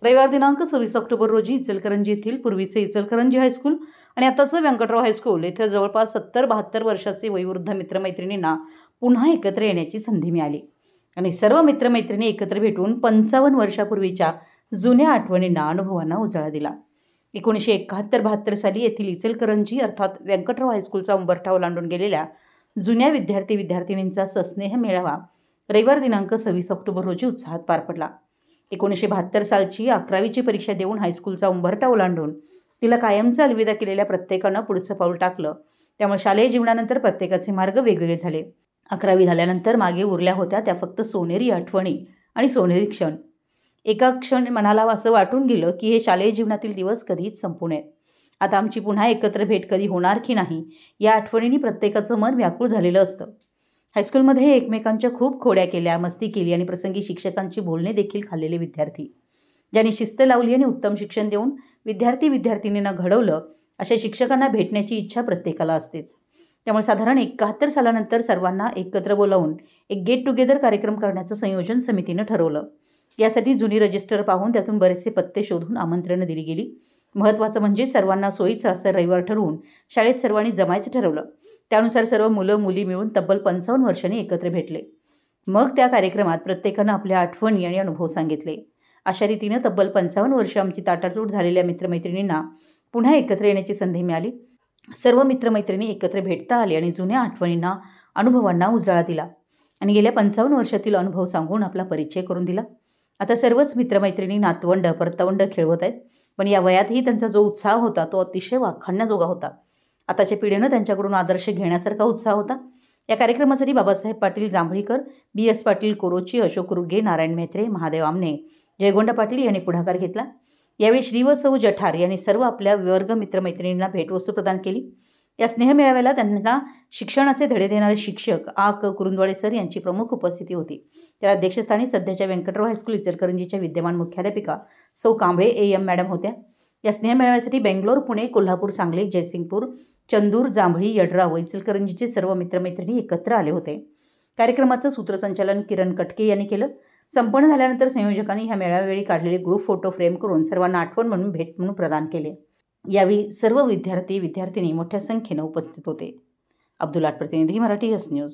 रविवार दिनांक 26 ऑक्टोबर रोजी इचलकरंजी येथील पूर्वीचे इचलकरंजी हायस्कूल आणि आताचं व्यंकटराव हायस्कूल येथे जवळपास 70-72 वर्षाचे वयोवृद्ध मित्रमैत्रिणींना पुन्हा एकत्र येण्याची संधी मिळाली आणि सर्व मित्रमैत्रिणी एकत्र भेटून 55 वर्षापूर्वीच्या जुन्या आठवणींना अनुभवांना उजाळा दिला। 1971-72 साली येथील इचलकरंजी अर्थात व्यंकटराव हायस्कूलचा उंबरठा ओलांडून गेलेल्या जुन्या विद्यार्थी-विद्यार्थिनींचा सस्नेह मेळावा रविवार दिनांक 26 ऑक्टोबर रोजी उत्साहात पार पडला। 1972 सालची 11वीची परीक्षा देऊन हायस्कूलचा उंबरठा ओलांडून तिला कायमचा अलविदा केलेल्या प्रत्येकानं पुढचं पाऊल टाकलं। त्यामुळे शालेय जीवनानंतर प्रत्येकाचे मार्ग वेगवेगळे झाले। 11वी झाल्यानंतर मागे उरल्या होत्या त्या फक्त सोनेरी आठवणी आणि सोनेरी क्षण। एका क्षण मनाला असं वाटून गेलं की हे शालेय जीवनातील दिवस कधीच संपू नयेत। आता आमची पुन्हा एकत्र भेट कधी होणार की नाही या आठवणींनी प्रत्येकाचं मन व्याकुळ झालेलं असतं। हायस्कूलमध्ये एकमेकांच्या खूप खोड्या केल्या, मस्ती केली आणि प्रसंगी शिक्षकांची बोलणे देखील खाल्लेले विद्यार्थी, ज्यांनी शिस्त लावली आणि उत्तम शिक्षण देऊन विद्यार्थी-विद्यार्थिनींना घडवलं, अशा शिक्षकांना भेटण्याची इच्छा प्रत्येकाला असतेच। त्यामुळे साधारण 71 सालानंतर सर्वांना एकत्र बोलावून एक गेट टुगेदर कार्यक्रम करण्याचं संयोजन समितीनं ठरवलं। यासाठी जुनी रजिस्टर पाहून त्यातून बरेचसे पत्ते शोधून आमंत्रणं दिली गेली। महत्त्वाचं म्हणजे सर्वांना सोयीचं असं रविवार ठरवून शाळेत सर्वांनी जमायचं ठरवलं। त्यानुसार सर्व मुलं मुली मिळून तब्बल 55 वर्षांनी एकत्र भेटले। मग त्या कार्यक्रमात प्रत्येकानं आपल्या आठवणी आणि अनुभव सांगितले। अशा रीतीनं तब्बल 55 वर्ष आमची ताटातूट झालेल्या मित्रमैत्रिणींना पुन्हा एकत्र येण्याची संधी मिळाली। सर्व मित्रमैत्रिणी एकत्र भेटता आले आणि जुन्या आठवणींना अनुभवांना उजाळा दिला आणि गेल्या 55 वर्षातील अनुभव सांगून आपला परिचय करून दिला। आता सर्वच मित्रमैत्रिणी नातवंड परतवंड खेळवत आहेत, पण या वयातही त्यांचा जो उत्साह होता तो अतिशय वाखाणण्याजोगा होता। आताच्या पिढीनं त्यांच्याकडून आदर्श घेण्यासारखा उत्साह होता। या कार्यक्रमासाठी बाबासाहेब पाटील जांभळीकर, BS पाटील कोरोची, अशोक रुगे, नारायण मेहत्रे, महादेव आमने, जयगोंडा पाटील यांनी पुढाकार घेतला। यावेळी श्री व सौ जठार यांनी सर्व आपल्या वर्ग मित्रमैत्रिणींना भेटवस्तू प्रदान केली। या स्नेहमेळाव्याला त्यांना शिक्षणाचे धडे देणारे शिक्षक A.K. कुरुंदवाडे सर यांची प्रमुख उपस्थिती होती। त्या अध्यक्षस्थानी सध्याच्या व्यंकटराव हायस्कूल इचलकरंजीच्या विद्यमान मुख्याध्यापिका सौ कांबळे AM मॅडम होत्या। या स्नेहमेळाव्यासाठी बेंगलोर, पुणे, कोल्हापूर, सांगली, जयसिंगपूर, चंदूर, जांभळी, यड्राव व इचलकरंजीचे सर्व मित्रमैत्रिणी एकत्र आले होते। कार्यक्रमाचं सूत्रसंचालन किरण कटके यांनी केलं। संपन्न झाल्यानंतर संयोजकांनी ह्या मेळाव्यावेळी काढलेले ग्रुप फोटो फ्रेम करून सर्वांना आठवण म्हणून भेट म्हणून प्रदान केले। यावेळी सर्व विद्यार्थी-विद्यार्थिनी मोठ्या संख्येनं उपस्थित होते। अब्दुल आट, प्रतिनिधी, मराठी S न्यूज।